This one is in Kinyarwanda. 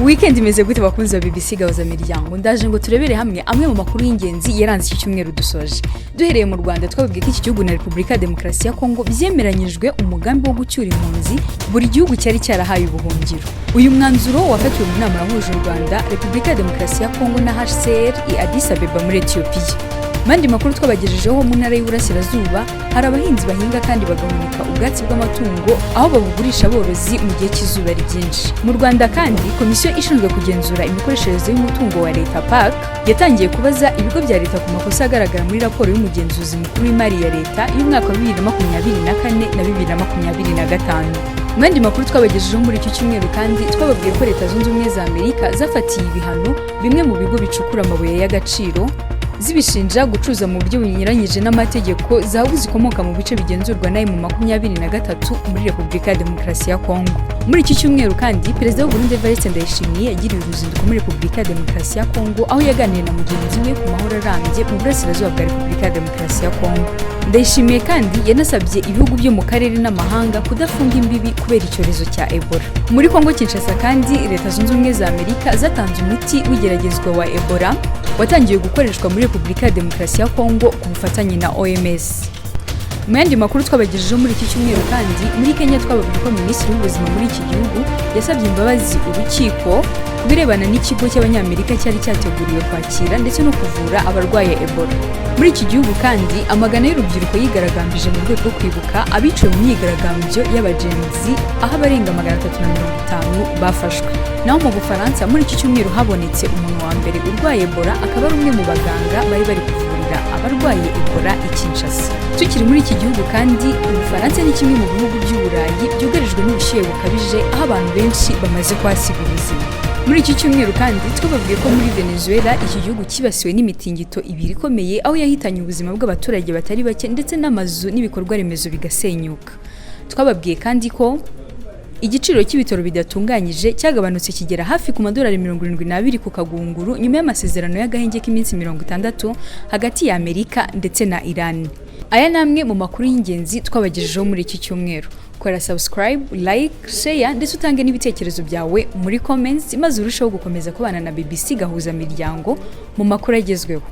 Weekend imeze gute bakunze BBC gahuza miryango? Ndaje ngo turebere hamwe amwe mu makuru y'ingenzi yaranze iki cyumweru dusoje. Duhereye mu Rwanda twabwiye ko iki gihugu na Repubulika ya Demokarasi ya Kongo byemeranyijwe umugambi wo gucyura impunzi buri gihugu cyari cyarahaye ubuhungiro. Uyu mwanzuro wafatiwe mu nama yahuje u Rwanda, Repubulika ya Demokarasi ya Kongo na HCR i Addis Abeba muri Ethiopia. Mandi makuru twabagejejeho mu ntara y'Uburasirazuba hari abahinzi bahinga kandi bagahunika ubwatsi bw'amatungo aho babugurisha aborozi mu gihe cy'izuba ryinshi. Mu Rwanda kandi komisiyo ishinzwe kugenzura imikoreshereze y'umutungo wa leta PAC yatangiye kubaza ibigo bya leta ku makosa agaragara muri raporo y'umugenzuzi mukuru w'imari ya leta y'umwaka wa 2024 na 2025. Mwandi makuru twabagejejeho muri iki cyumweru kandi twababwiye ko Leta Zunze Ubumwe za Amerika zafatiye ibihano bimwe mu bigo bicukura amabuye y'agaciro zibishinja gucuza mu buryo bunyuranyije n'amategeko zahabu zikomoka mu bice bigenzurwa na M23 muri Repubulika ya Demokarasi ya Kongo. Muri iki cyumweru kandi Perezida w'u Burundi Evariste Ndayishimiye yagiriye uruzinduko muri Repubulika ya Demokarasi ya Kongo aho yaganiriye na mugenzi we ku mahoro arambye mu burasirazuba bwa Repubulika ya Demokarasi ya Kongo. Ndayishimiye kandi yanasabye ibihugu byo mu karere n'amahanga kudafunga imbibi kubera icyorezo cya Ebola. Muri Kongo Kinshasa kandi Leta Zunze Ubumwe za Amerika zatanze umuti w'igeragezwa wa Ebola watangiye gukoreshwa muri Repubulika ya Demokarasi ya Kongo ku bufatanye na OMS. Mu yandi makuru twabagejejeho muri iki cyumweru kandi muri Kenya twababwiye ko Minisitiri w'Ubuzima muri iki gihugu yasabye imbabazi urukiko kubirebana n'ikigo cy'Abanyamerika cyari cyateguriwe kwakira ndetse no kuvura abarwaye Ebola. Muri iki gihugu kandi amagana y'urubyiruko yigaragambije mu rwego rwo kwibuka abiciwe mu myigaragambyo y'abagenzi aho abarenga 350 bafashwe. Naho mu Bufaransa muri iki cyumweru habonetse umuntu wa mbere urwaye Ebola akaba ari umwe mu baganga bari kuvurira abarwaye Ebola i Kinshasa. Tukiri muri iki gihugu kandi Ubufaransa ni kimwe mu bihugu by'Uburayi byugarijwe n'ubushyuhe bukabije aho abantu benshi bamaze kwasiga ubuzima. Muri iki cyumweru kandi twababwiye ko muri Venezuela iki gihugu kibasiwe n'imitingito ibiri ikomeye aho yahitanye ubuzima bw'abaturage batari bake ndetse n'amazu n'ibikorwa remezo bigasenyuka. Twababwiye kandi ko igiciro cy'ibitoro bidatunganyije cyagabanutse kigera hafi ku madolari 72 ku kagunguru nyuma y'amasezerano y'agahenge k'iminsi 60 hagati ya Amerika ndetse na Iran. Aya namwe mu makuru y'ingenzi twabagejejeho muri iki cyumweru. Kora subscribe, like, share ndetse utange n'ibitekerezo byawe muri comments maze urushaho gukomeza kubana na BBC gahuza miryango mu makuru agezweho.